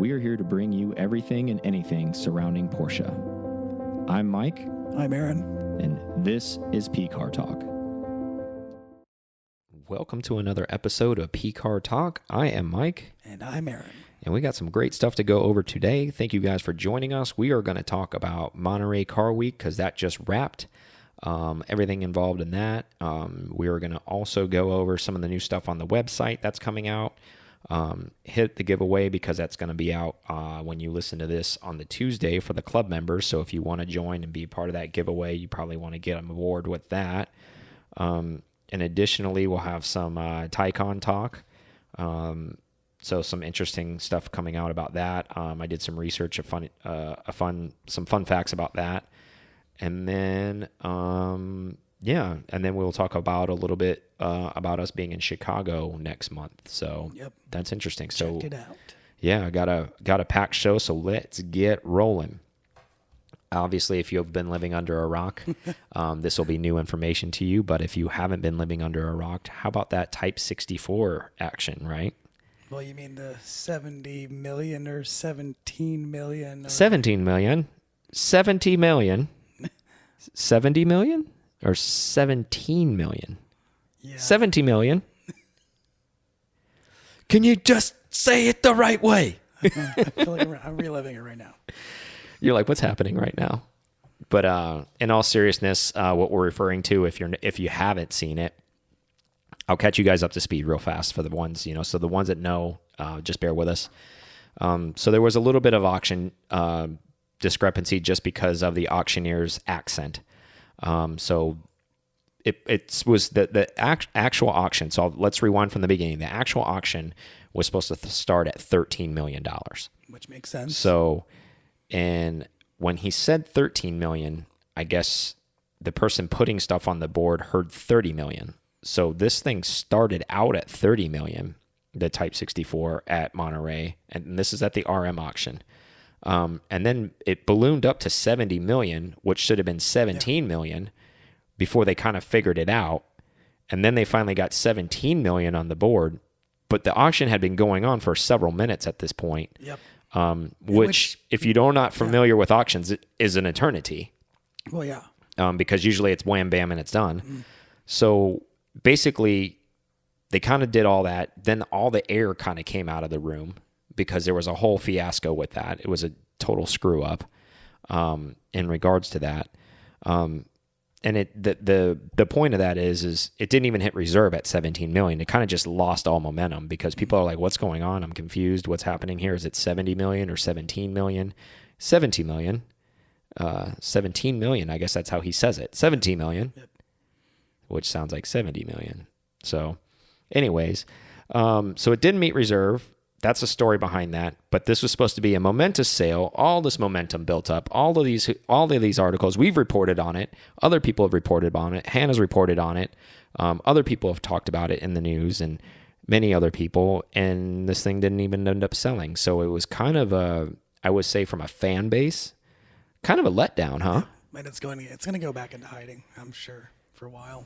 we are here to bring you everything and anything surrounding Porsche. I'm Mike. I'm Aaron. And this is P-Car Talk. Welcome to another episode of P-Car Talk. I am Mike. And I'm Aaron. And we got some great stuff to go over today. Thank you guys for joining us. We are going to talk about Monterey Car Week because that just wrapped. Everything involved in that. We are going to also go over some of the new stuff on the website that's coming out. Hit the giveaway because that's going to be out when you listen to this on the Tuesday for the club members. So if you want to join and be part of that giveaway, you probably want to get on board with that. And additionally, we'll have some Taycan talk. So some interesting stuff coming out about that. I did some research, some fun facts about that. And then, and then we'll talk about a little bit about us being in Chicago next month. So That's interesting. So check it out. Yeah, got a packed show. So let's get rolling. Obviously, if you have been living under a rock, this will be new information to you. But if you haven't been living under a rock, how about that Type 64 action, right? Well, you mean the 70 million or 17 million? Or... 17 million. 70 million. 70 million or 17 million? Yeah. 70 million. Can you just say it the right way? I feel like I'm reliving it right now. You're like, what's happening right now? But in all seriousness, what we're referring to, if you haven't seen it, I'll catch you guys up to speed real fast for the ones, so the ones that know, just bear with us. So there was a little bit of auction discrepancy just because of the auctioneer's accent. So it was the actual auction. So let's rewind from the beginning. The actual auction was supposed to start at $13 million. Which makes sense. So, and when he said 13 million, I guess the person putting stuff on the board heard 30 million. So this thing started out at 30 million, the Type 64 at Monterey, and this is at the RM auction. And then it ballooned up to 70 million, which should have been 17 million before they kind of figured it out. And then they finally got 17 million on the board, but the auction had been going on for several minutes at this point. Yep. Which, if you're not familiar with auctions, it is an eternity. Well, yeah. Because usually it's wham, bam, and it's done. Mm. So basically, they kind of did all that. Then all the air kind of came out of the room because there was a whole fiasco with that. It was a total screw up in regards to that. And the point of that is it didn't even hit reserve at 17 million. It kind of just lost all momentum because people are like, what's going on? I'm confused. What's happening here? Is it 70 million or 17 million? 70 million. 17 million. I guess that's how he says it. 17 million, which sounds like 70 million. So anyways, so it didn't meet reserve. That's the story behind that. But this was supposed to be a momentous sale. All this momentum built up. All of these articles, we've reported on it. Other people have reported on it. Hannah's reported on it. Other people have talked about it in the news and many other people. And this thing didn't even end up selling. So it was kind of I would say from a fan base, kind of a letdown, huh? And it's going to go back into hiding, I'm sure, for a while.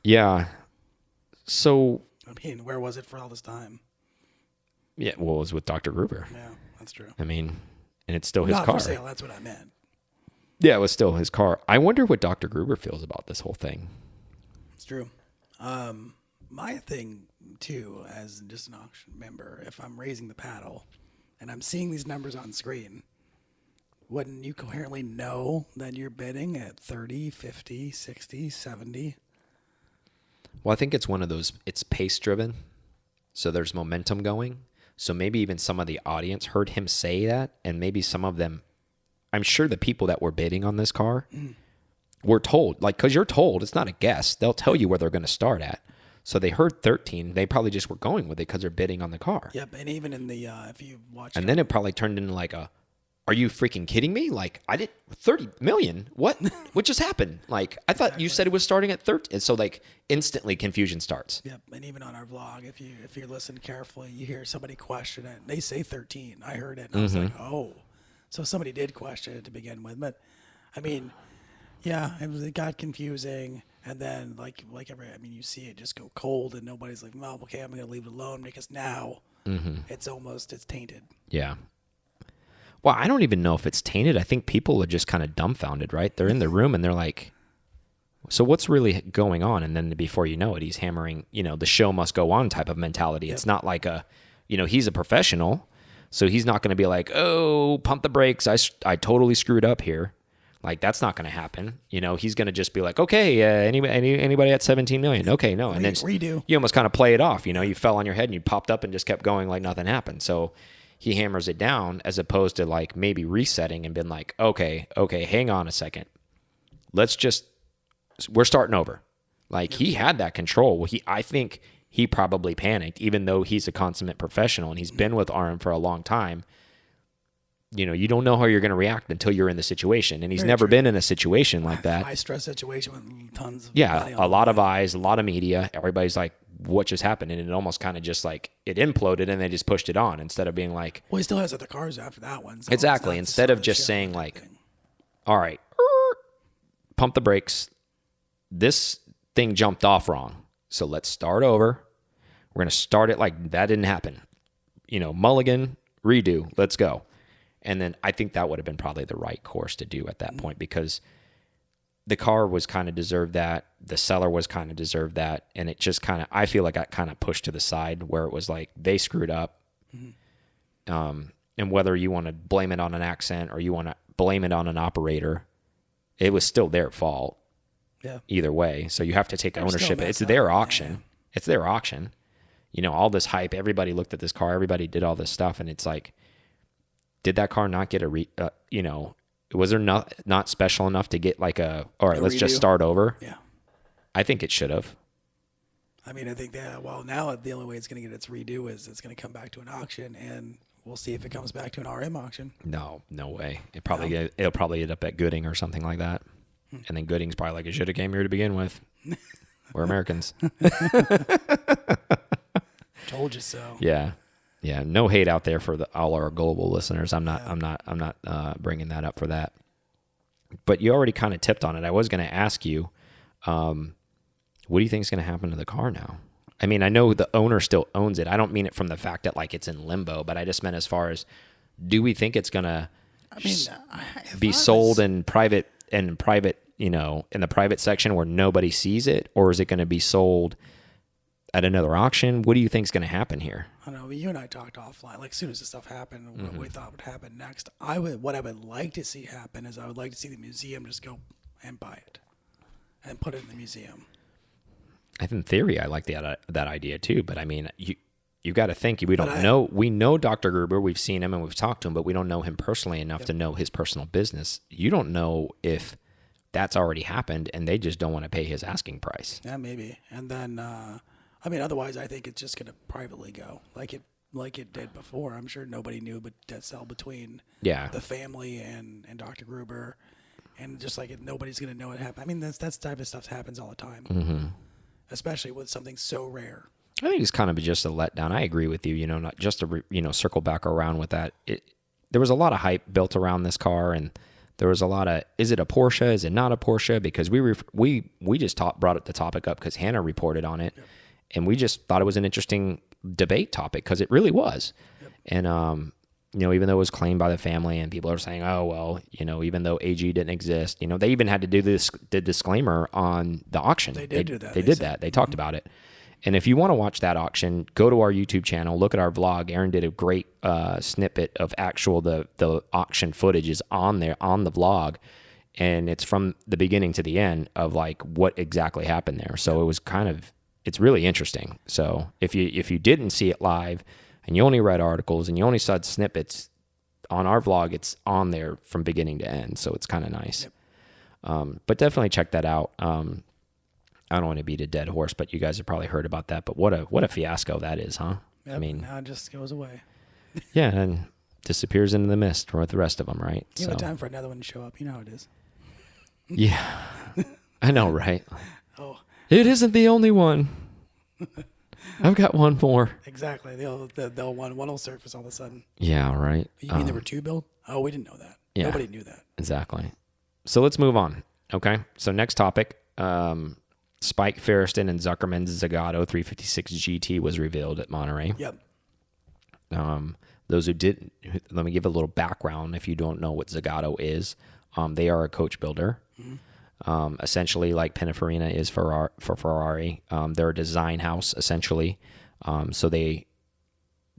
Yeah. So. I mean, where was it for all this time? Yeah, well, it was with Dr. Gruber. Yeah, that's true. I mean, and it's still his Not car. for sale, that's what I meant. Yeah, it was still his car. I wonder what Dr. Gruber feels about this whole thing. It's true. My thing, too, as just an auction member, if I'm raising the paddle and I'm seeing these numbers on screen, wouldn't you coherently know that you're bidding at 30, 50, 60, 70? Well, I think it's one of those, it's pace-driven, so there's momentum going. So maybe even some of the audience heard him say that, and maybe some of them, I'm sure the people that were bidding on this car were told, because you're told, it's not a guess. They'll tell you where they're going to start at. So they heard 13. They probably just were going with it because they're bidding on the car. Yep, and even in the, if you watch and then it probably turned into like are you freaking kidding me? Like, I did 30 million. What? What just happened? Like, I thought you said it was starting at 13. And so, instantly confusion starts. Yep. And even on our vlog, if you listen carefully, you hear somebody question it. They say 13. I heard it. And I was like, oh. So somebody did question it to begin with. But, I mean, yeah, it got confusing. And then, you see it just go cold. And nobody's like, well, okay, I'm going to leave it alone. Because now it's tainted. Yeah. Well, I don't even know if it's tainted. I think people are just kind of dumbfounded, right? They're in the room and they're like, so what's really going on? And then before you know it, he's hammering, the show must go on type of mentality. It's not like he's a professional, so he's not going to be like, oh, pump the brakes. I totally screwed up here. Like, that's not going to happen. He's going to just be like, okay, anybody at 17 million? Okay, no. And then redo. You almost kind of play it off. You fell on your head and you popped up and just kept going like nothing happened. So he hammers it down as opposed to like maybe resetting and been like, okay, hang on a second. We're starting over. Like, he had that control. I think he probably panicked, even though he's a consummate professional and he's been with RM for a long time. You don't know how you're going to react until you're in the situation. And he's never been in a situation like that. High stress situation with tons of a lot of eyes, a lot of media. Everybody's like, what just happened? And it almost kind of just like, it imploded and they just pushed it on instead of being like... Well, he still has other cars after that one. So exactly. Instead of just saying like, all right, pump the brakes. This thing jumped off wrong. So let's start over. We're going to start it like that didn't happen. Mulligan, redo, let's go. And then I think that would have been probably the right course to do at that point, because the car was kind of deserved that. The seller was kind of deserved that. And it just kind of, I feel like I kind of pushed to the side where it was like they screwed up. And whether you want to blame it on an accent or you want to blame it on an operator, it was still their fault. Yeah. Either way. So you have to take ownership. It's their auction. Yeah. It's their auction. All this hype, everybody looked at this car, everybody did all this stuff. And it's like, did that car not get was there not special enough to get like all right, let's just start over? Yeah. I think it should have. I mean, I think that, now the only way it's going to get its redo is it's going to come back to an auction, and we'll see if it comes back to an RM auction. No way. It'll probably end up at Gooding or something like that. And then Gooding's probably like, it should have came here to begin with. We're Americans. Told you so. Yeah. Yeah, no hate out there for all our global listeners. I'm not bringing that up for that. But you already kind of tipped on it. I was going to ask you, what do you think is going to happen to the car now? I mean, I know the owner still owns it. I don't mean it from the fact that like it's in limbo, but I just meant as far as, do we think it's going to be sold in private, in the private section where nobody sees it, or is it going to be sold at another auction? What do you think is going to happen here? I don't know. You and I talked offline. Like, as soon as this stuff happened, what we thought would happen next. What I would like to see happen is I would like to see the museum just go and buy it and put it in the museum. In theory, I like that idea too. But I mean, you got to think, we don't know. We know Dr. Gruber. We've seen him and we've talked to him, but we don't know him personally enough to know his personal business. You don't know if that's already happened and they just don't want to pay his asking price. Yeah, maybe. And then, otherwise, I think it's just going to privately go like it did before. I'm sure nobody knew, but that sell between the family and Dr. Gruber, and just like nobody's going to know what happened. I mean, that's type of stuff happens all the time, especially with something so rare. I think it's kind of just a letdown. I agree with you. Not just to circle back around with that. There was a lot of hype built around this car, and there was a lot of, is it a Porsche? Is it not a Porsche? Because we just brought the topic up because Hannah reported on it. Yep. And we just thought it was an interesting debate topic because it really was. Yep. And, even though it was claimed by the family and people are saying, oh, well, even though AG didn't exist, they even had to do the disclaimer on the auction. They did do that. They did that. They talked about it. And if you want to watch that auction, go to our YouTube channel, look at our vlog. Aaron did a great snippet of the auction footage is on there on the vlog. And it's from the beginning to the end of like what exactly happened there. So it was it's really interesting. So if you didn't see it live and you only read articles and you only saw snippets on our vlog, it's on there from beginning to end. So it's kind of nice. Yep. But definitely check that out. I don't want to beat a dead horse, but you guys have probably heard about that. But what a fiasco that is, huh? Yep, I mean, now it just goes away. Yeah, and disappears into the mist with the rest of them, right? You have time for another one to show up. You know how it is. Yeah, I know, right? Oh, it isn't the only one. I've got one more. Exactly. They'll one will surface all of a sudden. Yeah, right. You mean there were two built? Oh, we didn't know that. Yeah, nobody knew that. Exactly. So let's move on. Okay. So next topic. Spike Ferriston and Zuckerman's Zagato 356 GT was revealed at Monterey. Yep. those who didn't, let me give a little background. If you don't know what Zagato is, they are a coach builder. Essentially like Pininfarina is for Ferrari. They're a design house essentially. So they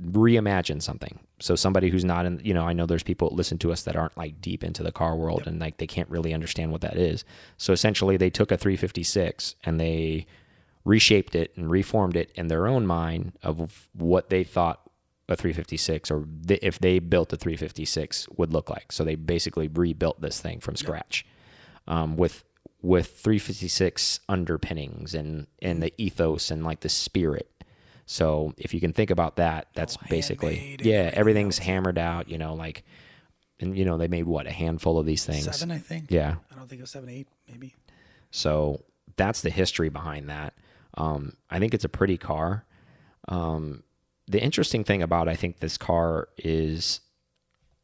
reimagine something. So somebody who's not in, I know there's people that listen to us that aren't like deep into the car world and like they can't really understand what that is. So essentially they took a 356 and they reshaped it and reformed it in their own mind of what they thought a 356 or if they built a 356 would look like. So they basically rebuilt this thing from scratch with 356 underpinnings and the ethos and like the spirit. So if you can think about that, that's basically, everything's hammered out, and they made a handful of these things. 7, I think. Yeah. I don't think it was 7, 8, maybe. So that's the history behind that. I think it's a pretty car. The interesting thing about, I think this car is,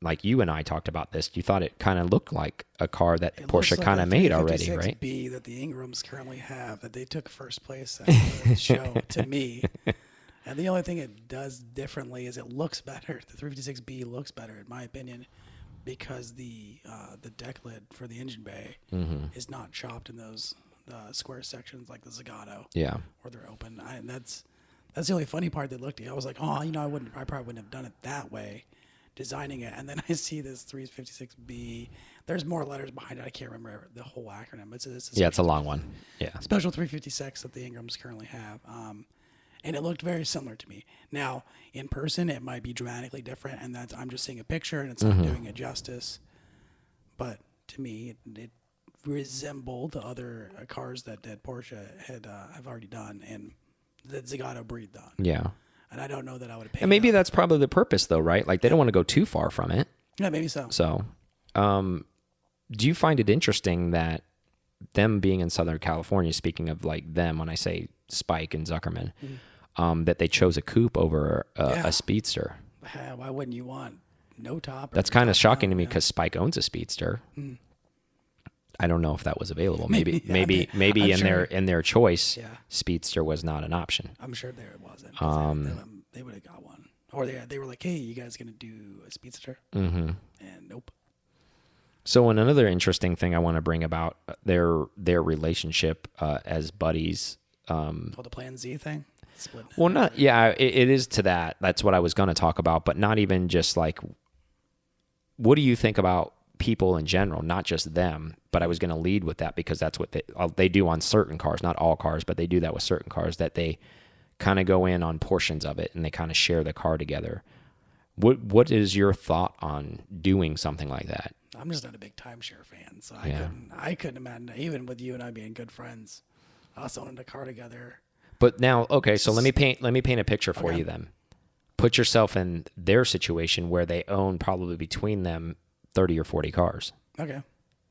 like you and I talked about this, you thought it kind of looked like a car that Porsche kind of made already, right? B that the Ingrams currently have, that they took first place at the show to me. And the only thing it does differently is it looks better. The 356B looks better, in my opinion, because the deck lid for the engine bay is not chopped in those square sections like the Zagato. Yeah. Where they're open. And that's the only funny part that looked at. I was like, I probably wouldn't have done it that way, designing it. And then I see this 356B. There's more letters behind it. I can't remember the whole acronym. It's a long one. Yeah. Special 356 that the Ingrams currently have. And it looked very similar to me. Now, in person, it might be dramatically different, and I'm just seeing a picture, and it's not doing it justice. But to me, it resembled the other cars that Porsche have already done, and that Zagato breathed on. Yeah. And I don't know that I would have paid. And maybe that's probably the purpose, though, right? Like, they don't want to go too far from it. Yeah, maybe so. So, do you find it interesting that them being in Southern California, speaking of like them, when I say Spike and Zuckerman, that they chose a coupe over a Speedster? Why wouldn't you want no top? That's kind of shocking to me because Spike owns a Speedster. I don't know if that was available. Maybe in their choice, Speedster was not an option. I'm sure there it wasn't. They would have got one, or they were like, "Hey, you guys gonna do a Speedster?" And nope. So, another interesting thing I want to bring about their relationship as buddies. The Plan Z thing. Well, not it is to that. That's what I was going to talk about, but not even just like. What do you think about people in general, not just them? But I was going to lead with that because that's what they do on certain cars, not all cars, but they do that with certain cars, that they kind of go in on portions of it and they kind of share the car together. What is your thought on doing something like that? I'm just not a big timeshare fan, so I couldn't imagine, even with you and I being good friends, us owning a car together. But now, okay, so let me paint a picture for you then. Put yourself in their situation where they own probably between them 30 or 40 cars. Okay.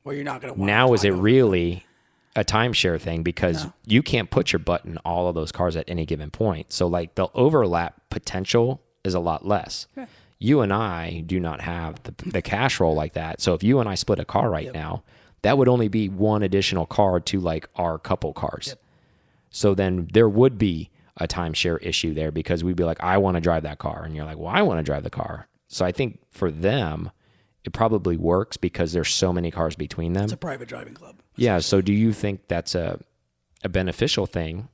Well, you're not going to. Now is it really a timeshare thing because you can't put your butt in all of those cars at any given point. So like the overlap potential is a lot less. Okay. You and I do not have the cash roll like that. So if you and I split a car right now, that would only be one additional car to like our couple cars. Yep. So then there would be a timeshare issue there because we'd be like, I want to drive that car. And you're like, well, I want to drive the car. So I think for them, it probably works because there's so many cars between them. It's a private driving club. Yeah. So do you think that's a beneficial thing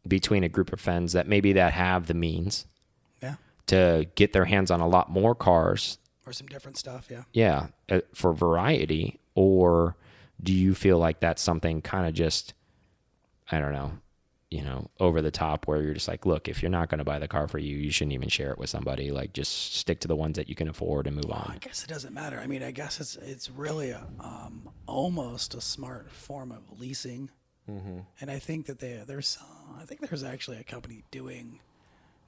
between a group of friends that maybe that have the means to get their hands on a lot more cars? Or some different stuff, Yeah, for variety. Or do you feel like that's something kind of just, I don't know, over the top where you're just like, look, if you're not going to buy the car for you, you shouldn't even share it with somebody. Like, just stick to the ones that you can afford and move on. I guess it doesn't matter. I mean, I guess it's really almost a smart form of leasing. Mm-hmm. And I think that there's actually a company doing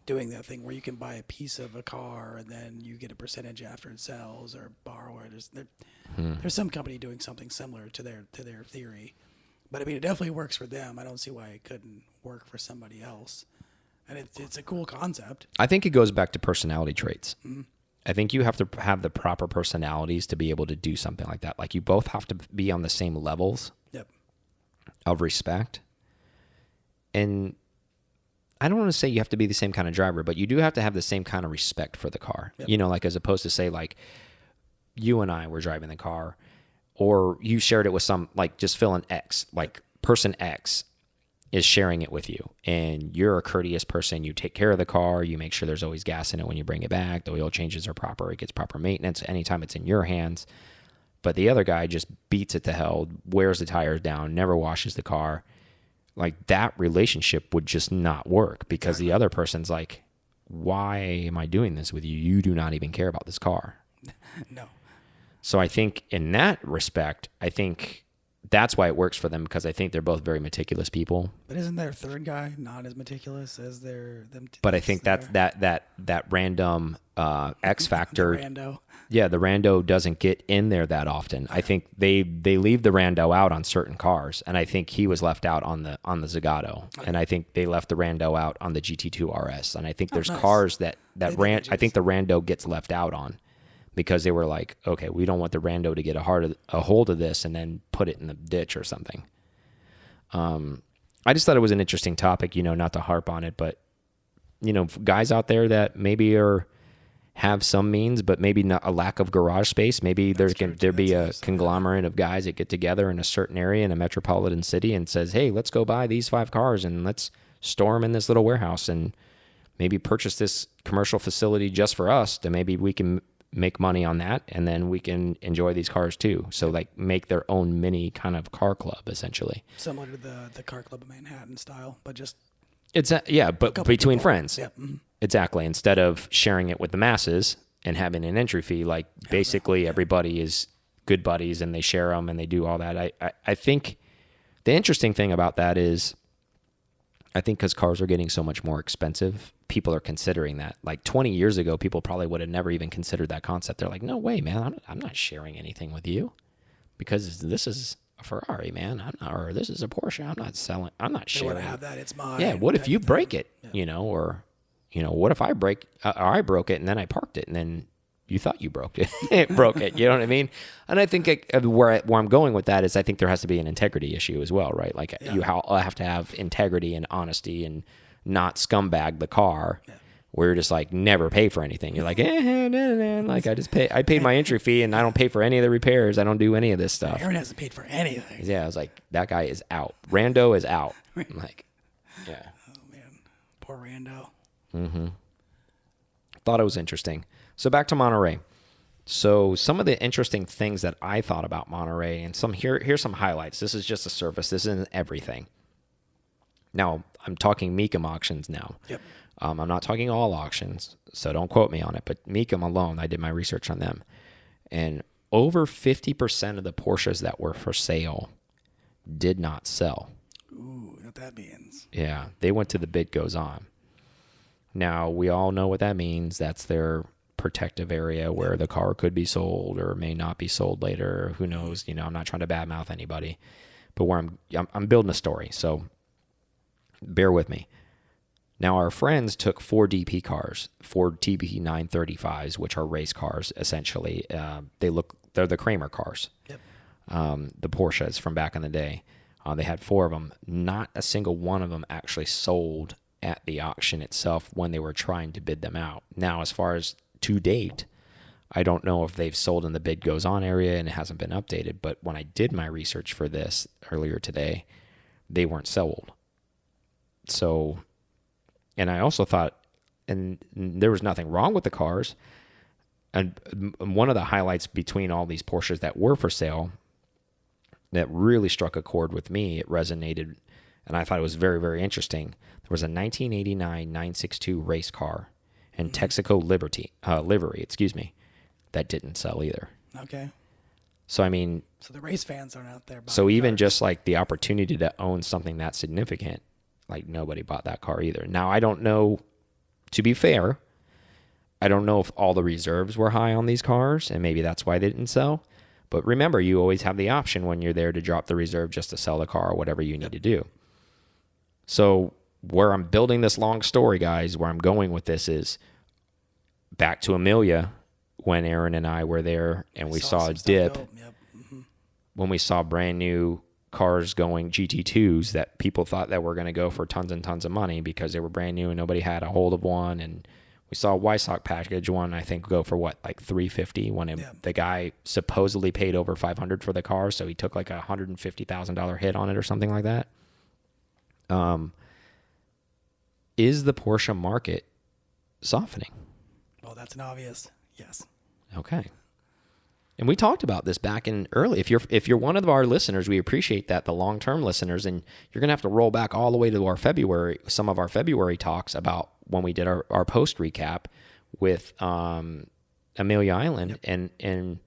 that thing where you can buy a piece of a car and then you get a percentage after it sells or borrow it. There's some company doing something similar to their theory. But I mean, it definitely works for them. I don't see why it couldn't work for somebody else. And it's a cool concept. I think it goes back to personality traits. Mm-hmm. I think you have to have the proper personalities to be able to do something like that. Like you both have to be on the same levels of respect. And I don't want to say you have to be the same kind of driver, but you do have to have the same kind of respect for the car. You know, like as opposed to say like you and I were driving the car, or you shared it with some, like just fill in X, like person X is sharing it with you, and you're a courteous person. You take care of the car. You make sure there's always gas in it when you bring it back. The oil changes are proper. It gets proper maintenance anytime it's in your hands. But the other guy just beats it to hell, wears the tires down, never washes the car. Like that relationship would just not work because the other person's like, why am I doing this with you? You do not even care about this car. No. So I think in that respect, I think that's why it works for them, because I think they're both very meticulous people. But isn't their third guy not as meticulous as them? But I think that random X factor. The rando. Yeah, the rando doesn't get in there that often. I think they leave the rando out on certain cars, and I think he was left out on the Zagato, and I think they left the rando out on the GT2 RS, and I think there's cars that I think the rando gets left out on, because they were like, okay, we don't want the rando to get a hold of this and then put it in the ditch or something. I just thought it was an interesting topic, not to harp on it, but guys out there that maybe have some means, but maybe not a lack of garage space. Maybe there be a conglomerate of guys that get together in a certain area in a metropolitan city and says, hey, let's go buy these 5 cars and let's store them in this little warehouse and maybe purchase this commercial facility just for us, to maybe we can make money on that, and then we can enjoy these cars too. So like make their own mini kind of car club, essentially. Similar to the car club of Manhattan style, but just but between friends. Yep. Mm-hmm. Exactly. Instead of sharing it with the masses and having an entry fee, like basically everybody is good buddies and they share them and they do all that. I think the interesting thing about that is, I think because cars are getting so much more expensive, people are considering that. Like 20 years ago, people probably would have never even considered that concept. They're like, no way, man, I'm not sharing anything with you because this is a Ferrari, man. Or this is a Porsche. I'm not sharing. They want to have that. It's mine. Yeah. What if you break it, or what if I broke it and then I parked it and then you thought you broke it, broke it. You know what I mean? And I think where I'm going with that is I think there has to be an integrity issue as well, right? Like you have to have integrity and honesty and not scumbag the car. Yeah. Where you're just like never pay for anything. You're like, like I paid my entry fee and I don't pay for any of the repairs. I don't do any of this stuff. Aaron hasn't paid for anything. Yeah, I was like, that guy is out. Rando is out. I'm like, yeah. Oh man, poor Rando. Mm-hmm. Thought it was interesting. So back to Monterey. So some of the interesting things that I thought about Monterey, and here's some highlights. This is just a surface. This isn't everything. Now, I'm talking Mecum auctions now. Yep. I'm not talking all auctions, so don't quote me on it. But Mecum alone, I did my research on them. And over 50% of the Porsches that were for sale did not sell. Ooh, what that means. Yeah, they went to the bid goes on. Now, we all know what that means. That's their protective area where the car could be sold or may not be sold later. Who knows? I'm not trying to badmouth anybody. But where I'm building a story, so bear with me. Now, our friends took 4 DP cars, 4 DP 935s, which are race cars, essentially. They're the Kramer cars, yep. The Porsches from back in the day. They had 4 of them. Not a single one of them actually sold at the auction itself when they were trying to bid them out. Now, as far as to date, I don't know if they've sold in the bid goes on area and it hasn't been updated, but when I did my research for this earlier today, they weren't sold. So, and I also thought, and there was nothing wrong with the cars. And one of the highlights between all these Porsches that were for sale that really struck a chord with me, it resonated, and I thought it was very, very interesting. There was a 1989 962 race car and Texaco livery, that didn't sell either. Okay. So, I mean... So the race fans aren't out there buying So even cars. just like the opportunity to own something that significant, like nobody bought that car either. Now, I don't know, to be fair, I don't know if all the reserves were high on these cars, and maybe that's why they didn't sell. But remember, you always have the option when you're there to drop the reserve just to sell the car or whatever you need to do. So where I'm building this long story, guys, where I'm going with this is back to Amelia when Aaron and I were there and we saw a dip. Yep. Mm-hmm. When we saw brand new cars going GT2s that people thought that were going to go for tons and tons of money because they were brand new and nobody had a hold of one. And we saw a Wysock package one, I think, go for what, like $350 when the guy supposedly paid over $500 for the car. So he took like $150,000 hit on it or something like that. Is the Porsche market softening? Well, that's an obvious yes. Okay. And we talked about this back in early. If you're one of our listeners, we appreciate that, the long-term listeners, and you're going to have to roll back all the way to some of our February talks about when we did our post recap with Amelia Island and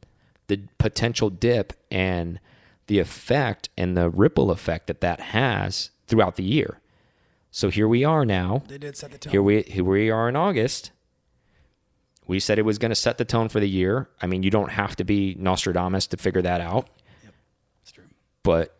the potential dip and the effect and the ripple effect that has throughout the year. So here we are now. They did set the tone. Here we are in August. We said it was going to set the tone for the year. I mean, you don't have to be Nostradamus to figure that out. Yep, that's true. But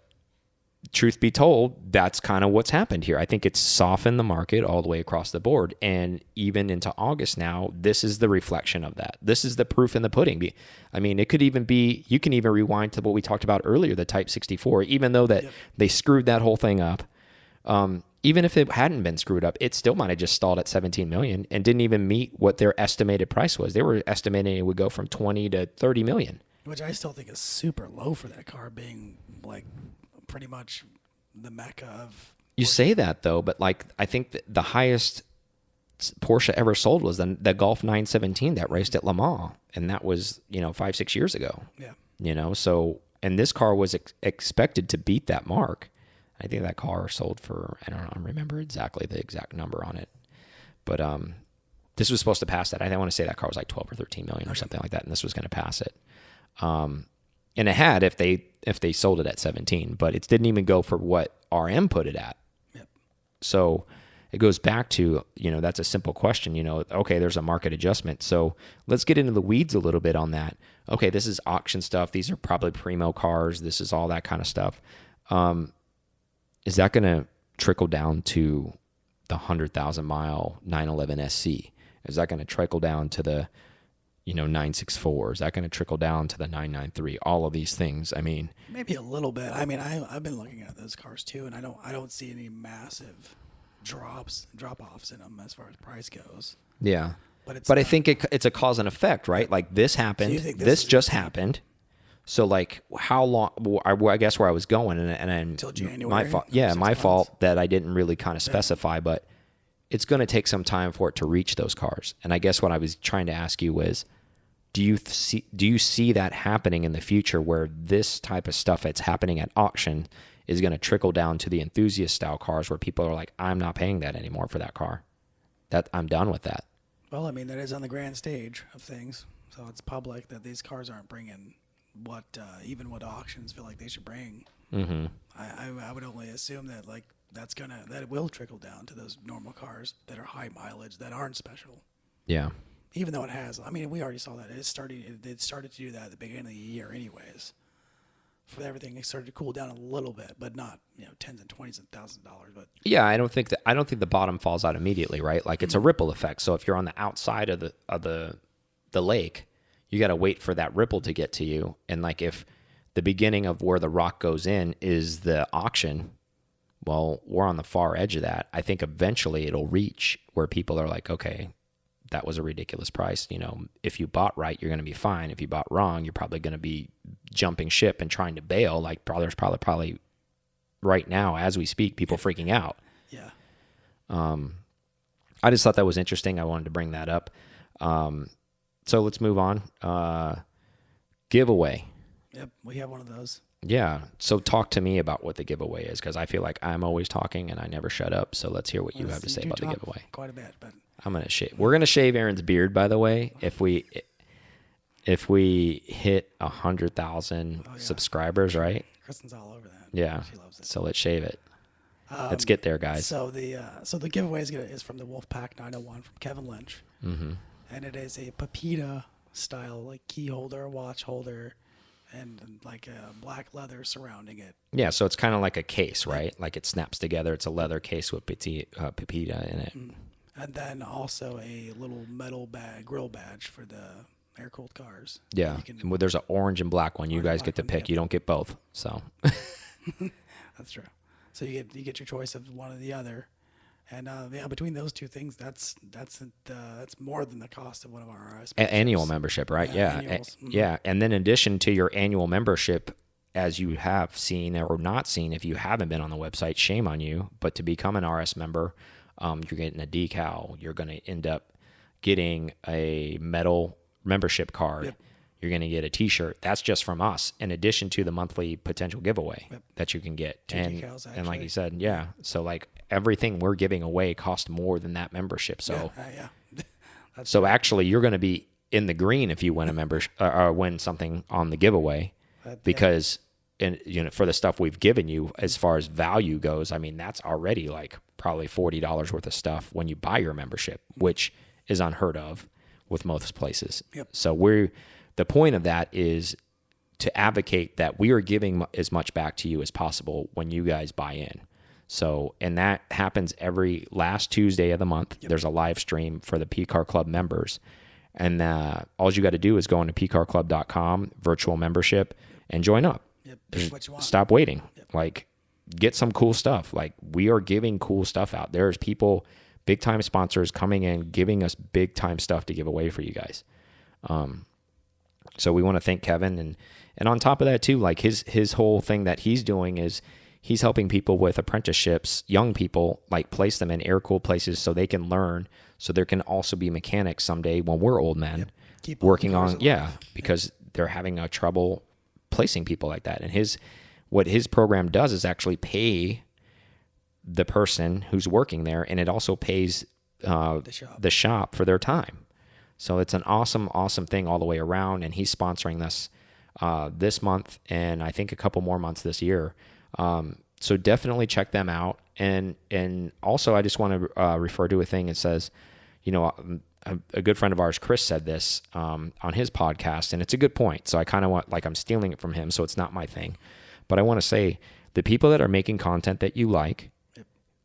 truth be told, that's kind of what's happened here. I think it's softened the market all the way across the board. And even into August now, this is the reflection of that. This is the proof in the pudding. I mean, it could even be, you can even rewind to what we talked about earlier, the Type 64, even though that they screwed that whole thing up. Even if it hadn't been screwed up, it still might have just stalled at 17 million and didn't even meet what their estimated price was. They were estimating it would go from 20 to 30 million. Which I still think is super low for that car, being like pretty much the mecca of... You say that though, but like I think the highest Porsche ever sold was the Golf 917 that raced at Le Mans. And that was, 5-6 years ago. Yeah. So, and this car was expected to beat that mark. I think that car sold for, I don't remember exactly the exact number on it, but this was supposed to pass that. I want to say that car was like 12 or 13 million or something like that, and this was going to pass it. And it had if they sold it at 17, but it didn't even go for what RM put it at. Yep. So it goes back to, that's a simple question, okay, there's a market adjustment. So let's get into the weeds a little bit on that. Okay, this is auction stuff. These are probably primo cars. This is all that kind of stuff. Is that going to trickle down to the 100,000 mile 911 SC? Is that going to trickle down to the, 964? Is that going to trickle down to the 993? All of these things. I mean, maybe a little bit. I mean, I've been looking at those cars too, and I don't see any massive drop-offs in them as far as price goes. Yeah. But I think it's a cause and effect, right? Like this happened. So this just happened. So like how long, I guess where I was going and until January. My fault. Yeah. My fault that I didn't really kind of specify, but it's going to take some time for it to reach those cars. And I guess what I was trying to ask you was, do you see that happening in the future where this type of stuff that's happening at auction is going to trickle down to the enthusiast style cars where people are like, I'm not paying that anymore for that car. That I'm done with that. Well, I mean, that is on the grand stage of things. So it's public that these cars aren't bringing what auctions feel like they should bring. Mm-hmm. I would only assume that that it will trickle down to those normal cars that are high mileage that aren't special. Yeah. Even though it has, I mean, we already saw that it started to do that at the beginning of the year, anyways. For everything, it started to cool down a little bit, but not tens and twenties and thousands of dollars. But yeah, I don't think the bottom falls out immediately, right? Like it's a ripple effect. So if you're on the outside of the lake, you got to wait for that ripple to get to you. And like if the beginning of where the rock goes in is the auction, well, we're on the far edge of that. I think eventually it'll reach where people are like, okay, that was a ridiculous price. If you bought right, you're going to be fine. If you bought wrong, you're probably going to be jumping ship and trying to bail. Like there's probably right now as we speak, people freaking out. Yeah. I just thought that was interesting. I wanted to bring that up. So let's move on. Giveaway. Yep, we have one of those. Yeah. So talk to me about what the giveaway is, because I feel like I'm always talking and I never shut up. So let's hear what you have to say about the giveaway. Quite a bit, but I'm gonna shave. We're gonna shave Aaron's beard, by the way. If we hit 100,000 subscribers, right? Kristen's all over that. Yeah. She loves it. So let's shave it. Let's get there, guys. So the giveaway is from the Wolfpack 901 from Kevin Lynch, and it is a Pepita style like key holder, watch holder, and like a black leather surrounding it. Yeah, so it's kind of like a case, right? Like it snaps together. It's a leather case with Pepita in it. And then also a little metal grill badge for the air-cooled cars. Yeah, there's an orange and black one. You guys get to pick. You don't get both. So That's true. So you get your choice of one or the other, and between those two things, that's more than the cost of one of our Annual membership, right? Yeah, yeah. And then in addition to your annual membership, as you have seen or not seen, if you haven't been on the website, shame on you. But to become an RS member, you're getting a decal. You're going to end up getting a metal membership card. Yep. You're going to get a T-shirt. That's just from us, in addition to the monthly potential giveaway that you can get. Two decals, actually. And like you said, yeah. So like everything we're giving away costs more than that membership. So so right. actually, you're going to be in the green if you win a membership or win something on the giveaway, because for the stuff we've given you as far as value goes, I mean that's already like probably $40 worth of stuff when you buy your membership, which is unheard of with most places. Yep. So the point of that is to advocate that we are giving as much back to you as possible when you guys buy in. So, and that happens every last Tuesday of the month. Yep. There's a live stream for the PCAR Club members. And all you got to do is go into pcarclub.com, virtual membership, and join up. Yep. Pick what you want. Stop waiting. Yep. Like, get some cool stuff. Like, we are giving cool stuff out. There's people, big time sponsors coming in, giving us big time stuff to give away for you guys. So we want to thank Kevin, and on top of that too, like his whole thing that he's doing is he's helping people with apprenticeships, young people, like place them in air-cooled places so they can learn, so there can also be mechanics someday when we're old men. Yep. Keep working on because they're having a trouble placing people like that. And what his program does is actually pay the person who's working there, and it also pays the shop for their time. So it's an awesome, awesome thing all the way around, and he's sponsoring this this month, and I think a couple more months this year. So definitely check them out. And also, I just want to refer to a thing that says, a good friend of ours, Chris, said this on his podcast, and it's a good point. So I kind of want, like, I'm stealing it from him, so it's not my thing. But I want to say, the people that are making content that you like,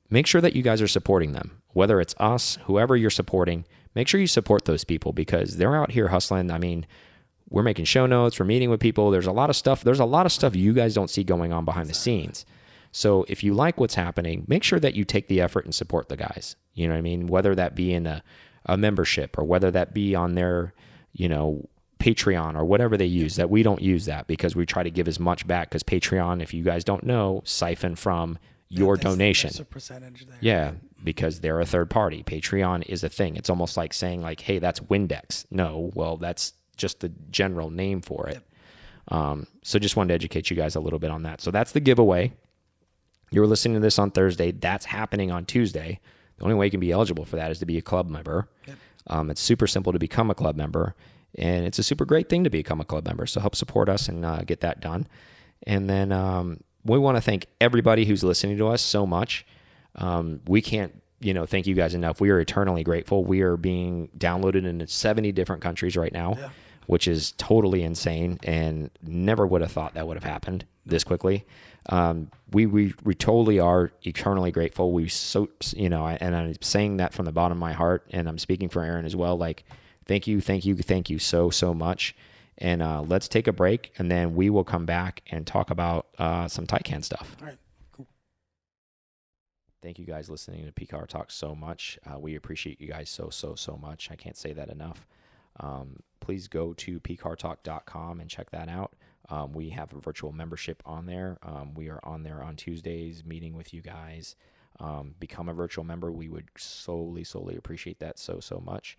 make sure that you guys are supporting them. Whether it's us, whoever you're supporting, make sure you support those people because they're out here hustling. I mean, we're making show notes, we're meeting with people. There's a lot of stuff you guys don't see going on behind the scenes. So if you like what's happening, make sure that you take the effort and support the guys. You know what I mean? Whether that be in a membership or whether that be on their, Patreon or whatever they use. That we don't use that because we try to give as much back, because Patreon, if you guys don't know, siphon from your donation. There's a percentage there. Yeah, because they're a third party. Patreon is a thing. It's almost like saying like, hey, that's Windex. No, well, that's just the general name for it. Yep. So just wanted to educate you guys a little bit on that. So that's the giveaway. You're listening to this on Thursday. That's happening on Tuesday. The only way you can be eligible for that is to be a club member. Yep. It's super simple to become a club member, and it's a super great thing to become a club member. So help support us and get that done. And then we want to thank everybody who's listening to us so much. We can't, thank you guys enough. We are eternally grateful. We are being downloaded in 70 different countries right now, which is totally insane, and never would have thought that would have happened this quickly. We totally are eternally grateful. And I'm saying that from the bottom of my heart, and I'm speaking for Aaron as well. Like, thank you so, so much. And let's take a break, and then we will come back and talk about some Taycan stuff. All right, cool. Thank you guys listening to PCAR Talk so much. We appreciate you guys so, so, so much. I can't say that enough. Please go to pcartalk.com and check that out. We have a virtual membership on there. We are on there on Tuesdays meeting with you guys. Become a virtual member. We would solely appreciate that so, so much.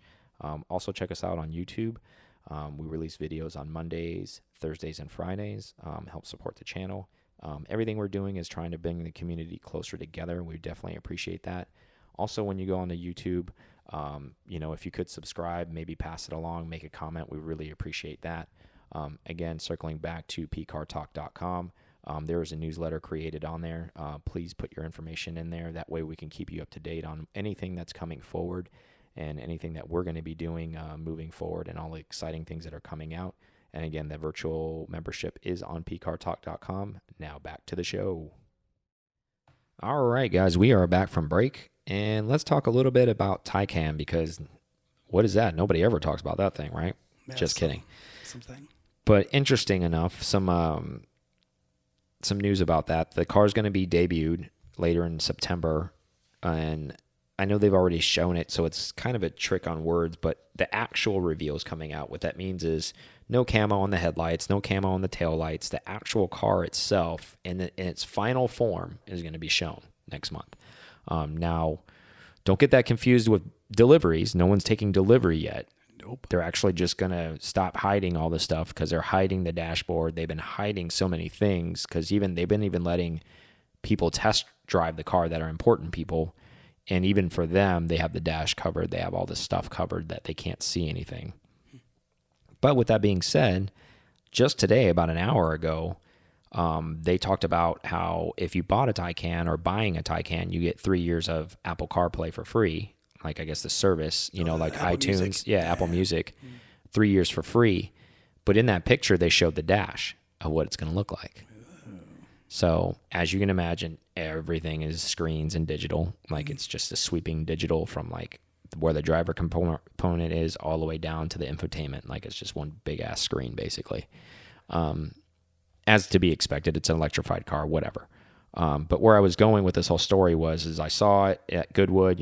Also check us out on YouTube. We release videos on Mondays, Thursdays, and Fridays. Help support the channel. Everything we're doing is trying to bring the community closer together. We definitely appreciate that. Also, when you go on the YouTube, if you could subscribe, maybe pass it along, make a comment. We really appreciate that. Again, circling back to pcartalk.com, there is a newsletter created on there. Please put your information in there. That way we can keep you up to date on anything that's coming forward and anything that we're going to be doing moving forward, and all the exciting things that are coming out. And again, the virtual membership is on pcartalk.com. Now back to the show. All right, guys, we are back from break, and let's talk a little bit about Taycan, because what is that? Nobody ever talks about that thing, right? Yeah, Just kidding. Something. But interesting enough, some some news about that. The car's going to be debuted later in September, and I know they've already shown it, so it's kind of a trick on words, but the actual reveal is coming out. What that means is no camo on the headlights, no camo on the taillights. The actual car itself in its final form is going to be shown next month. Now, don't get that confused with deliveries. No one's taking delivery yet. Nope. They're actually just going to stop hiding all this stuff because they're hiding the dashboard. They've been hiding so many things because they've been even letting people test drive the car that are important people. And even for them, they have the dash covered. They have all this stuff covered that they can't see anything. But with that being said, just today, about an hour ago, they talked about how if you bought a Taycan or buying a Taycan, you get 3 years of Apple CarPlay for free. Like, I guess the service, like Apple iTunes. Music. Yeah, Apple Music. 3 years for free. But in that picture, they showed the dash of what it's going to look like. So, as you can imagine, everything is screens and digital. Like, it's just a sweeping digital from, like, where the driver component is all the way down to the infotainment. Like, it's just one big-ass screen, basically. As to be expected, it's an electrified car, whatever. But where I was going with this whole story is I saw it at Goodwood.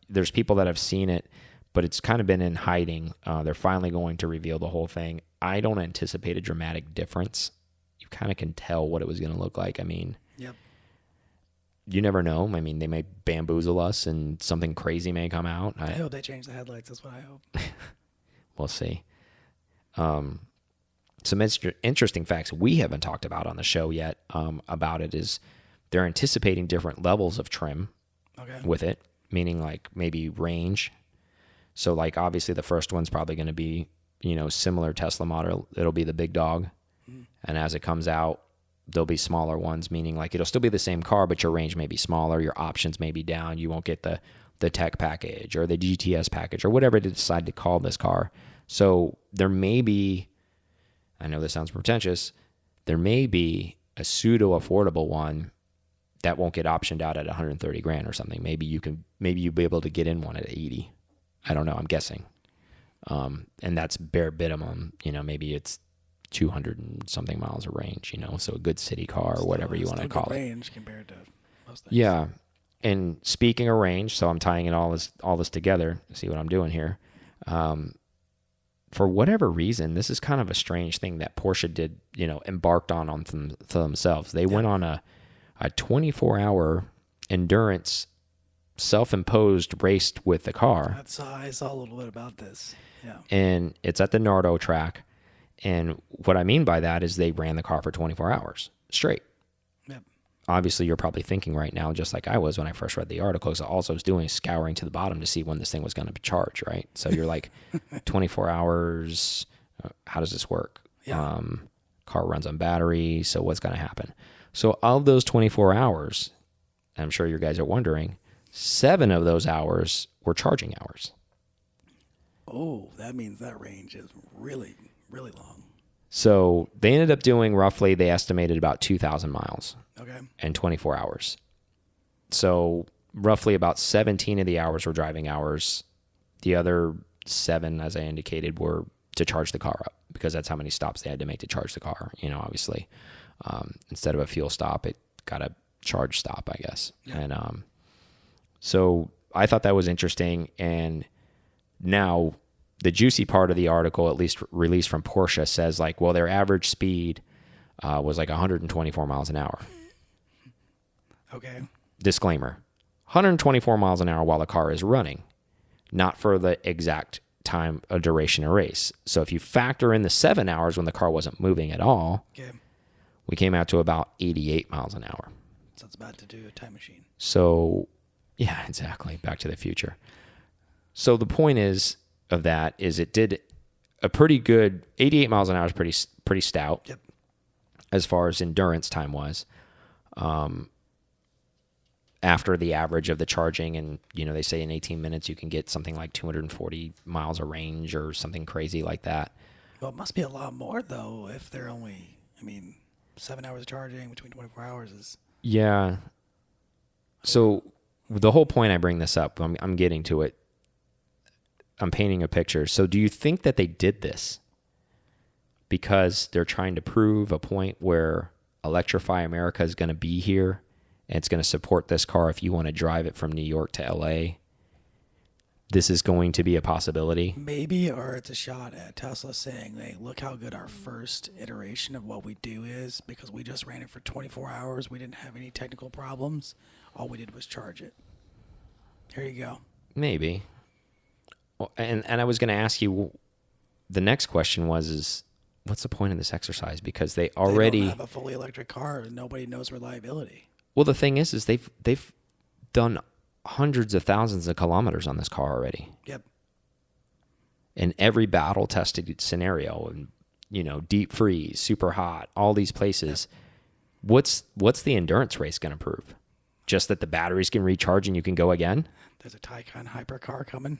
There's people that have seen it, but it's kind of been in hiding. They're finally going to reveal the whole thing. I don't anticipate a dramatic difference. You kind of can tell what it was going to look like. I mean, yep. You never know. I mean, they may bamboozle us and something crazy may come out. I hope they change the headlights. That's what I hope. We'll see. Some interesting facts we haven't talked about on the show yet about it is they're anticipating different levels of trim with it, meaning like maybe range. So like obviously the first one's probably going to be, similar Tesla model. It'll be the big dog. And as it comes out, there'll be smaller ones, meaning like it'll still be the same car, but your range may be smaller. Your options may be down. You won't get the tech package or the GTS package or whatever they decide to call this car. So there may be, I know this sounds pretentious, there may be a pseudo affordable one that won't get optioned out at 130 grand or something. Maybe you'll be able to get in one at 80. I don't know. I'm guessing. And that's bare minimum. Maybe it's 200 and something miles of range, so a good city car or whatever you want to call it. Range compared to most things. Yeah. And speaking of range, so I'm tying it all this together. See what I'm doing here. For whatever reason, this is kind of a strange thing that Porsche did, embarked on themselves. They went on a 24-hour endurance self-imposed race with the car. I saw a little bit about this. Yeah. And it's at the Nardo track. And what I mean by that is they ran the car for 24 hours straight. Yep. Obviously, you're probably thinking right now, just like I was when I first read the article, so all I was doing is scouring to the bottom to see when this thing was going to charge, right? So you're like, 24 hours, how does this work? Yeah. Car runs on battery, so what's going to happen? So of those 24 hours, I'm sure you guys are wondering, 7 of those hours were charging hours. Oh, that means that range is really, really long. So they ended up doing roughly, they estimated about 2,000 miles in 24 hours. So roughly about 17 of the hours were driving hours. The other 7, as I indicated, were to charge the car up because that's how many stops they had to make to charge the car. Obviously, instead of a fuel stop, it got a charge stop, I guess. Yeah. And so I thought that was interesting. And now the juicy part of the article, at least released from Porsche, says like, well, their average speed was like 124 miles an hour. Okay. Disclaimer, 124 miles an hour while the car is running, not for the exact time or duration of race. So if you factor in the 7 hours when the car wasn't moving at all, we came out to about 88 miles an hour. So it's about to do a time machine. So, yeah, exactly. Back to the future. So the point is of that is it did a pretty good 88 miles an hour is pretty stout. Yep. As far as endurance time was. After the average of the charging, and they say in 18 minutes you can get something like 240 miles of range or something crazy like that. Well, it must be a lot more though if they're only 7 hours of charging between 24 hours is. Yeah. So the whole point I bring this up, I'm getting to it. I'm painting a picture. So do you think that they did this because they're trying to prove a point where Electrify America is going to be here, and it's going to support this car if you want to drive it from New York to LA. This is going to be a possibility. Maybe, or it's a shot at Tesla saying, hey, look how good our first iteration of what we do is, because we just ran it for 24 hours. We didn't have any technical problems. All we did was charge it. There you go. Maybe. Well, and I was going to ask you, the next question is what's the point of this exercise? Because they already don't have a fully electric car, and nobody knows reliability. Well, the thing is they've done hundreds of thousands of kilometers on this car already. Yep. In every battle tested scenario, and deep freeze, super hot, all these places. Yep. What's the endurance race going to prove? Just that the batteries can recharge and you can go again? There's a Taycan hypercar coming.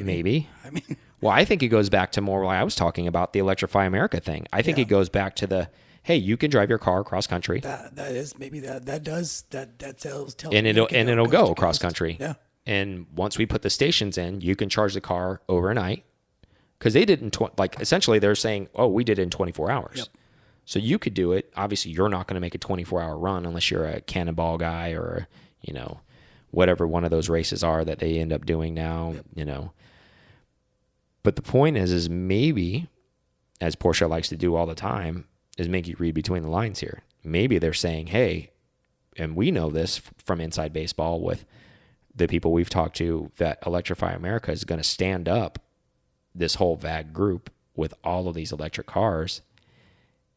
Maybe. I mean, well, I think it goes back to more like I was talking about the Electrify America thing. I think it goes back to the, hey, you can drive your car across country. That is maybe that tells and it'll go across country. Yeah. And once we put the stations in, you can charge the car overnight. Because they did essentially they're saying, oh, we did it in 24 hours. Yep. So you could do it. Obviously, you're not going to make a 24-hour run unless you're a cannonball guy or, whatever one of those races are that they end up doing now, But the point is maybe, as Porsche likes to do all the time, is make you read between the lines here. Maybe they're saying, hey, and we know this from inside baseball with the people we've talked to, that Electrify America is going to stand up this whole VAG group with all of these electric cars,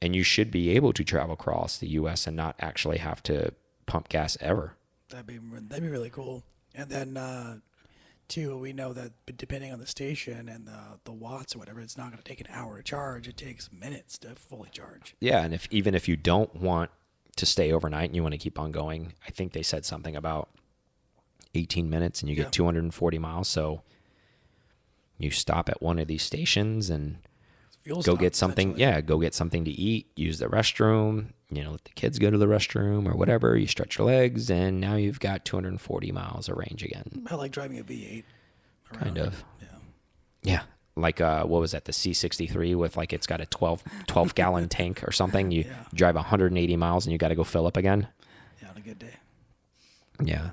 and you should be able to travel across the U.S. and not actually have to pump gas ever. That'd be really cool. And then, too, we know that depending on the station and the watts or whatever, it's not going to take an hour to charge. It takes minutes to fully charge. Yeah, and even if you don't want to stay overnight and you want to keep on going, I think they said something about 18 minutes and you get 240 miles. So you stop at one of these stations and go get something. Yeah, go get something to eat, use the restroom, let the kids go to the restroom or whatever. You stretch your legs, and now you've got 240 miles of range again. I like driving a V8. Kind of. Yeah. Yeah. Like, what was that, the C63 with, it's got a 12 gallon tank or something. You drive 180 miles and you got to go fill up again. Yeah, on a good day. Yeah.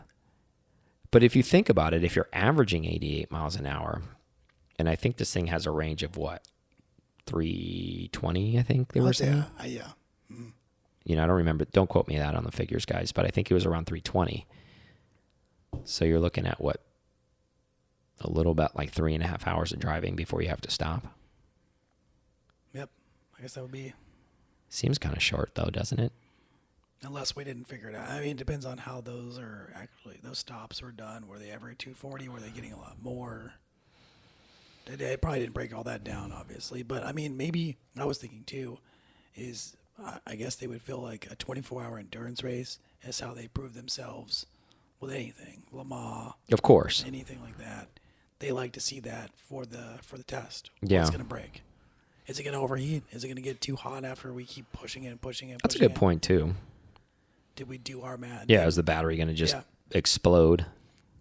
But if you think about it, if you're averaging 88 miles an hour, and I think this thing has a range of what? 320, I think they were saying. Yeah. I don't remember. Don't quote me that on the figures, guys, but I think it was around 320. So you're looking at what? A little bit like 3.5 hours of driving before you have to stop. Yep. I guess that would be. Seems kind of short, though, doesn't it? Unless we didn't figure it out. I mean, it depends on how those stops were done. Were they every 240? Were they getting a lot more? They probably didn't break all that down, obviously. But, I mean, maybe I was thinking, too, is I guess they would feel like a 24-hour endurance race is how they prove themselves with anything. Le Mans. Of course. Anything like that. They like to see that for the test. Yeah. What's going to break? Is it going to overheat? Is it going to get too hot after we keep pushing it and pushing it? That's a good point, too. Did we do our math? Yeah, is the battery going to just explode?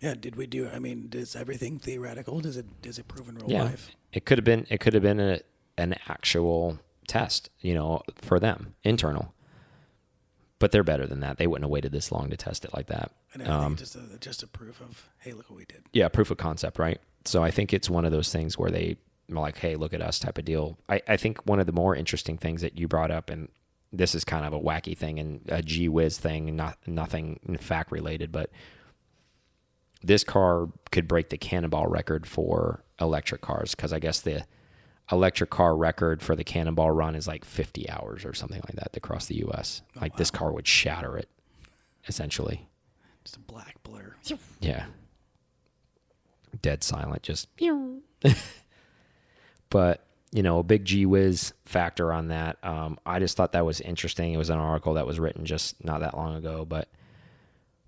Yeah, did we do? I mean, is everything theoretical? Does it prove in real Yeah, life? it could have been an actual test, for them, internal. But they're better than that. They wouldn't have waited this long to test it like that. And I think just a proof of, hey, look what we did. Yeah, proof of concept, right? So I think it's one of those things where they are like, hey, look at us type of deal. I think one of the more interesting things that you brought up, and this is kind of a wacky thing and a gee whiz thing, and nothing in fact related, but this car could break the Cannonball record for electric cars, because I guess the electric car record for the Cannonball run is like 50 hours or something like that across the U.S. This car would shatter it, essentially. Just a black blur. Yeah. Dead silent, just. But, a big gee whiz factor on that. I just thought that was interesting. It was an article that was written just not that long ago, but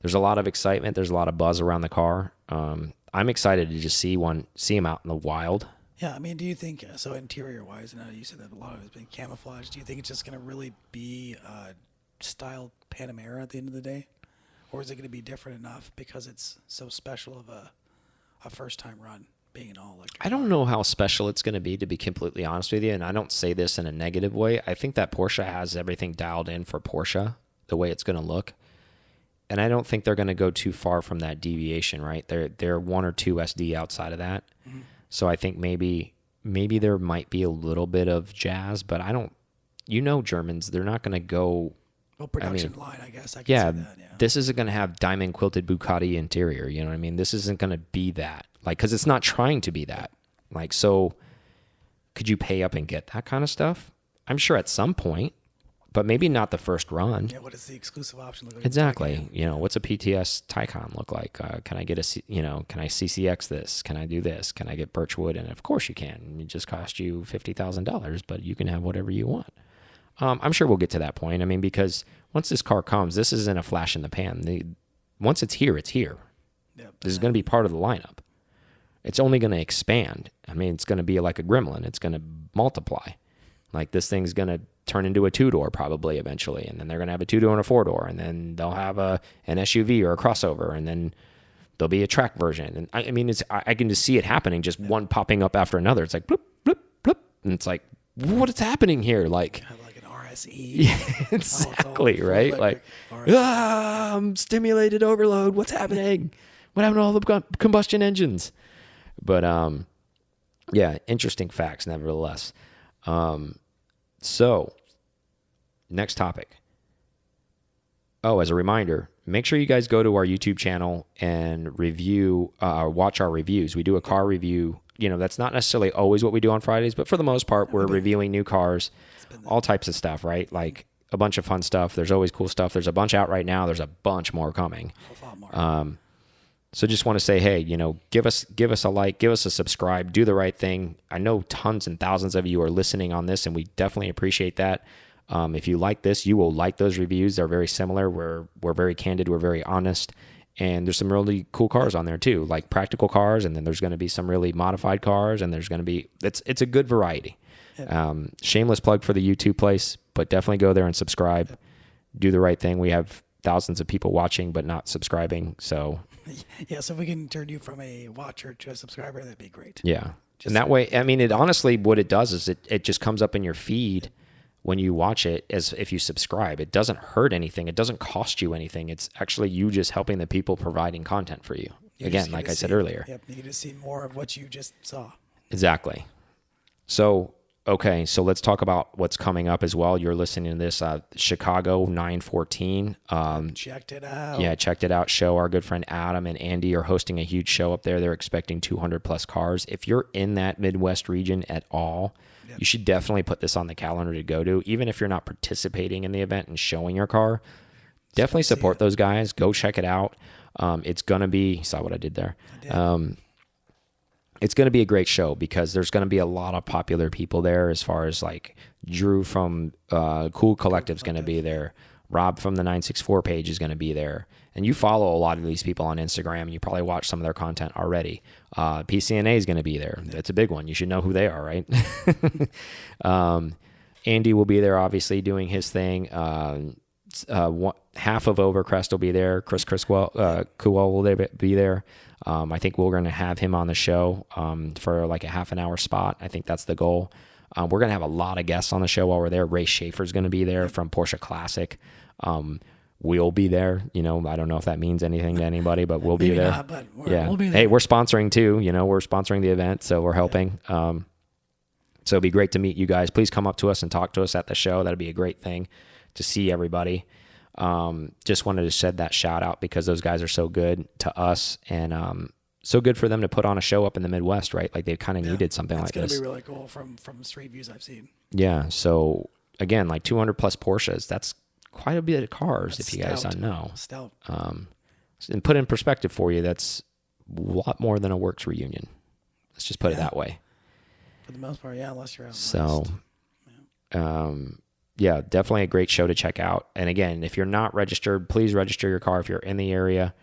there's a lot of excitement. There's a lot of buzz around the car. I'm excited to just see him out in the wild. Yeah, I mean, do you think, so interior-wise, and you said that a lot of it's been camouflaged, do you think it's just going to really be style Panamera at the end of the day? Or is it going to be different enough because it's so special of a first-time run? being an all electric. I don't know how special it's going to be, to be completely honest with you, and I don't say this in a negative way. I think that Porsche has everything dialed in for Porsche, the way it's going to look. And I don't think they're going to go too far from that deviation, right? They're 1 or 2 SD outside of that. Mm-hmm. So I think maybe there might be a little bit of jazz, but I don't, Germans, they're not going to go. Well, production line, I guess. I can yeah, see that, yeah. This isn't going to have diamond quilted Bucati interior. You know what I mean? This isn't going to be that. Like, because it's not trying to be that. Like, so could you pay up and get that kind of stuff? I'm sure at some point, but maybe not the first run. Yeah, what does the exclusive option look like? Exactly. What's a PTS Taycan look like? Can I get can I CCX this? Can I do this? Can I get Birchwood? And of course you can. It just cost you $50,000, but you can have whatever you want. I'm sure we'll get to that point. I mean, because once this car comes, this isn't a flash in the pan. Once it's here, it's here. Yep. This is going to be part of the lineup. It's only going to expand. I mean, it's going to be like a gremlin. It's going to multiply. Like, this thing's going to turn into a 2-door probably eventually, and then they're going to have a 2-door and a 4-door, and then they'll have an SUV or a crossover, and then there'll be a track version. And I mean, I can just see it happening, just one popping up after another. It's like bloop, bloop, bloop, and it's like, what is happening here? Like, like an RSE. Yeah, exactly, right? Like, I'm stimulated overload. What's happening? What happened to all the combustion engines? But yeah, interesting facts nevertheless. So, next topic. Oh, as a reminder, make sure you guys go to our YouTube channel and watch our reviews. We do a car review. That's not necessarily always what we do on Fridays, but for the most part, we're reviewing new cars, all types of stuff, right? Like a bunch of fun stuff. There's always cool stuff. There's a bunch out right now. There's a bunch more coming. A lot more. So just want to say, hey, give us a like, give us a subscribe, do the right thing. I know tons and thousands of you are listening on this, and we definitely appreciate that. If you like this, you will like those reviews. They're very similar. We're very candid. We're very honest. And there's some really cool cars on there too, like practical cars. And then there's going to be some really modified cars, and there's going to be, it's a good variety. Yep. Shameless plug for the YouTube place, but definitely go there and subscribe. Yep. Do the right thing. We have thousands of people watching, but not subscribing. So yeah, so if we can turn you from a watcher to a subscriber, that'd be great. Yeah. And that way, I mean, it honestly, what it does is it just comes up in your feed when you watch it as if you subscribe. It doesn't hurt anything. It doesn't cost you anything. It's actually you just helping the people providing content for you. Again, like I said earlier. Yep, you get to see more of what you just saw. Exactly. So, okay, so let's talk about what's coming up as well. You're listening to this Chicago 914. Checked it out. Yeah, checked it out. Show. Our good friend Adam and Andy are hosting a huge show up there. They're expecting 200 plus cars. If you're in that Midwest region at all, yep, you should definitely put this on the calendar to go to. Even if you're not participating in the event and showing your car, definitely support those guys. Go check it out. It's going to be, saw what I did there. I did. It's going to be a great show because there's going to be a lot of popular people there, as far as like Drew from Cool Collective's going to be there. Rob from the 964 page is going to be there. And you follow a lot of these people on Instagram, and you probably watch some of their content already. PCNA is going to be there. That's a big one. You should know who they are, right? Andy will be there, obviously, doing his thing. Half of Overcrest will be there. Chris Cool will be there. I think we're going to have him on the show for like a half an hour spot. I think that's the goal. We're going to have a lot of guests on the show while we're there. Ray Schaefer's going to be there from Porsche Classic. We'll be there. I don't know if that means anything to anybody, but we'll be there. Not, but we'll be there. Hey, we're sponsoring too. We're sponsoring the event, so we're helping. So it'd be great to meet you guys. Please come up to us and talk to us at the show. That'd be a great thing to see everybody. Just wanted to shed that shout out because those guys are so good to us, and so good for them to put on a show up in the Midwest, right? Like they kind of needed something like this. It's going to be really cool from street views I've seen. Yeah. So again, like 200 plus Porsches, that's quite a bit of cars. That's if you guys don't know. Stout. And put in perspective for you, that's a lot more than a works reunion. Let's just put it that way. For the most part, yeah, unless you're out west. Yeah, definitely a great show to check out. And again, if you're not registered, please register your car if you're in the area.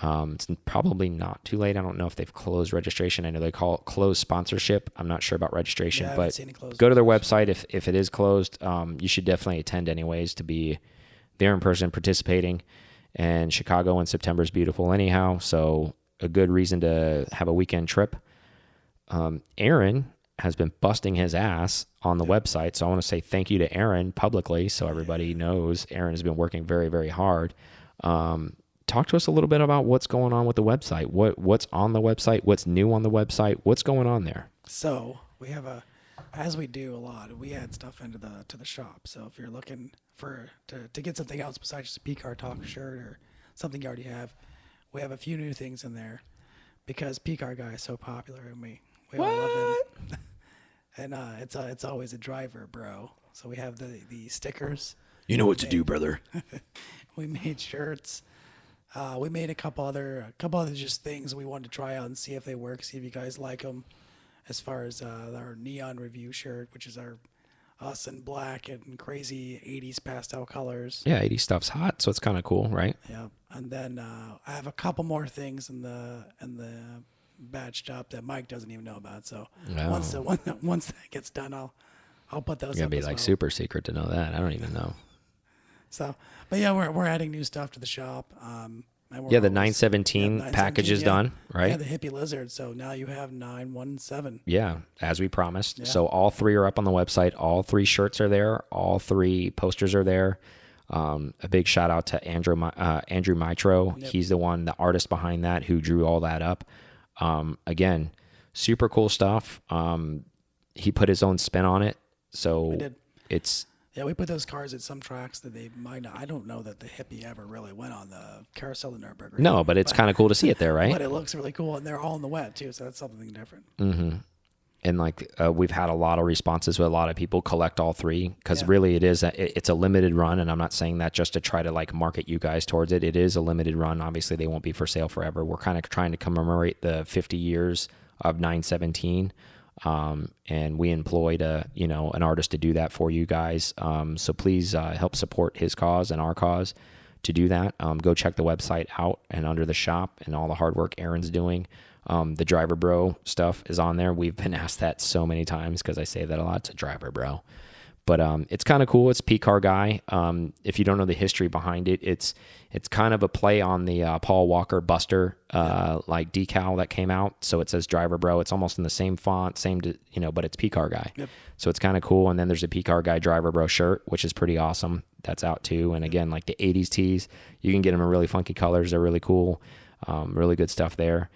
It's probably not too late. I don't know if they've closed registration. I know they call it closed sponsorship. I'm not sure about registration, but go to their website. If it is closed, you should definitely attend anyways to be there in person participating. And Chicago in September is beautiful anyhow, so a good reason to have a weekend trip. Aaron has been busting his ass on the website. So I want to say thank you to Aaron publicly so everybody knows Aaron has been working very, very hard. Talk to us a little bit about what's going on with the website. What's on the website? What's new on the website? What's going on there? So we have as we do a lot, we add stuff into the shop. So if you're looking to get something else besides just a P-Car Talk shirt or something you already have, we have a few new things in there because P-Car Guy is so popular and we all love him. And it's always a driver, bro. So we have the stickers. You know what to do, brother. We made shirts. We made a couple other just things we wanted to try out and see if they work, see if you guys like them. As far as our neon review shirt, which is us in black and crazy 80s pastel colors. Yeah, 80s stuff's hot, so it's kind of cool, right? Yeah, and then I have a couple more things in the batched up that Mike doesn't even know about. So once that gets done, I'll put those. It's gonna up be as like well. super secret to know that. I don't even know. So, but yeah, we're adding new stuff to the shop. And Yeah, the 917 package is done, right? Yeah, the hippie lizard. So now you have 917. Yeah, as we promised. Yeah. So all three are up on the website. All three shirts are there. All three posters are there. A big shout out to Andrew Mitro. Yep. He's the artist behind that, who drew all that up. Again, super cool stuff. He put his own spin on it. So it's... Yeah, we put those cars at some tracks that they might not. I don't know that the hippie ever really went on the Carousel of Nürburgring. No, but it's kind of cool to see it there, right? But it looks really cool, and they're all in the wet, too, so that's something different. Mm-hmm. And we've had a lot of responses with a lot of people collect all three because really it's a limited run, and I'm not saying that just to try to market you guys towards it. It is a limited run. Obviously, they won't be for sale forever. We're kind of trying to commemorate the 50 years of 917. And we employed an artist to do that for you guys. So please help support his cause and our cause to do that. Go check the website out and under the shop and all the hard work Aaron's doing. The driver bro stuff is on there. We've been asked that so many times because I say that a lot. It's a driver bro. But it's kind of cool. It's P-Car Guy. If you don't know the history behind it, it's kind of a play on the Paul Walker Buster decal that came out. So it says Driver Bro. It's almost in the same font, but it's P-Car Guy. Yep. So it's kind of cool. And then there's a P-Car Guy Driver Bro shirt, which is pretty awesome. That's out too. And again, like the 80s tees, you can get them in really funky colors. They're really cool. Really good stuff there.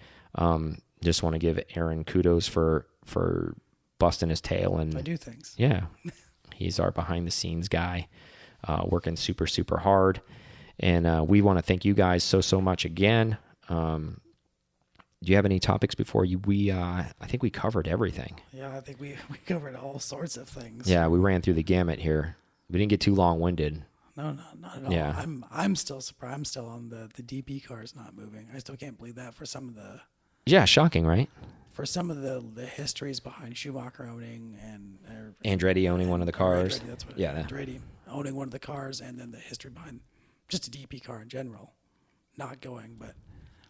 Just want to give Aaron kudos for busting his tail. And I do things. Yeah. He's our behind-the-scenes guy, working super, super hard. And we want to thank you guys so much again. Do you have any topics before you? I think we covered everything. Yeah, I think we covered all sorts of things. Yeah, we ran through the gamut here. We didn't get too long-winded. No, not at all. Yeah. I'm still surprised. I'm still on the DP cars not moving. I still can't believe that for some of the... Yeah, shocking, right? For some of the histories behind Schumacher owning and Andretti owning one of the cars. Andretti, that's what Yeah. Andretti owning one of the cars, and then the history behind just a DP car in general not going.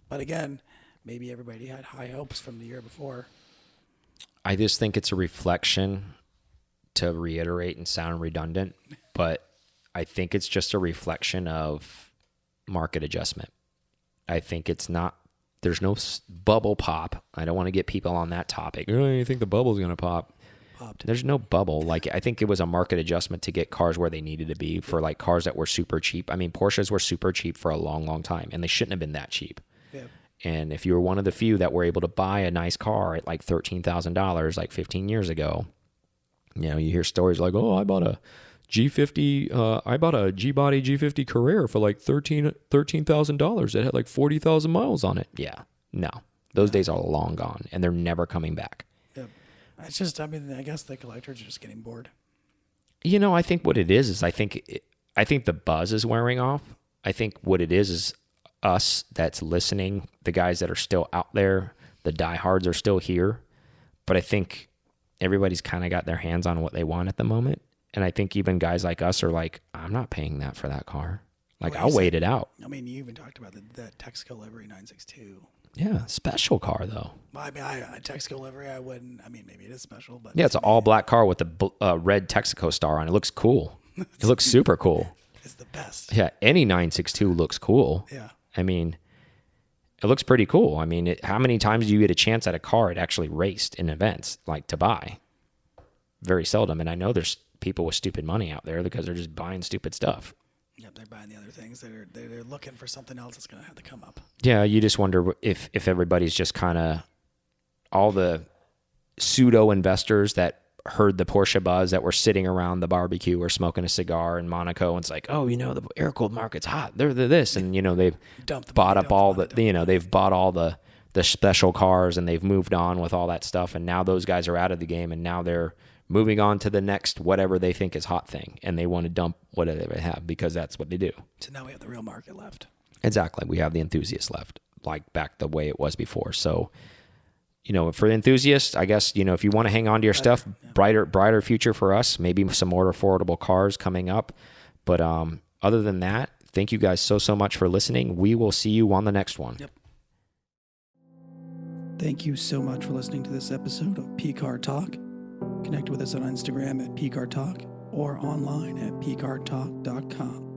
But again, maybe everybody had high hopes from the year before. I just think it's a reflection, to reiterate and sound redundant, but I think it's just a reflection of market adjustment. I think there's no bubble pop. I don't want to get people on that topic. Oh, you think the bubble's going to pop? Popped. There's no bubble. I think it was a market adjustment to get cars where they needed to be for cars that were super cheap. I mean, Porsches were super cheap for a long, long time, and they shouldn't have been that cheap. Yeah. And if you were one of the few that were able to buy a nice car at $13,000 15 years ago, you hear stories like, oh, I bought a G50, I bought a G-Body G50 Carrera for $13,000. It had 40,000 miles on it. Yeah, no. Those days are long gone, and they're never coming back. Yep. It's just, I guess the collectors are just getting bored. I think what it is I think the buzz is wearing off. I think what it is us that's listening, the guys that are still out there, the diehards are still here. But I think everybody's kind of got their hands on what they want at the moment. And I think even guys like us are like, I'm not paying that for that car. I'll wait it out. You even talked about the Texaco livery 962. Yeah, special car though. Well, a Texaco livery, I wouldn't. Maybe it is special, but yeah, it's an all black car with the red Texaco star on it. It looks cool. It looks super cool. It's the best. Yeah, any 962 looks cool. Yeah. It looks pretty cool. I mean, how many times do you get a chance at a car it actually raced in events, like to buy? Very seldom. And I know there's people with stupid money out there because they're just buying stupid stuff. Yep, they're buying the other things. They're looking for something else that's going to have to come up. Yeah, you just wonder if everybody's just kind of all the pseudo investors that heard the Porsche buzz that were sitting around the barbecue or smoking a cigar in Monaco, and it's like, oh, the air cooled market's hot. They're this, and they've bought up all the they've bought all the special cars, and they've moved on with all that stuff, and now those guys are out of the game, and now they're moving on to the next whatever they think is hot thing, and they want to dump whatever they have because that's what they do. So now we have the real market left. Exactly, we have the enthusiasts left, like back the way it was before. So, for the enthusiasts, I guess, if you want to hang on to your stuff, brighter future for us, maybe some more affordable cars coming up. But other than that, thank you guys so much for listening. We will see you on the next one. Yep. Thank you so much for listening to this episode of P-Car Talk. Connect with us on Instagram at PCarTalk or online at PCarTalk.com.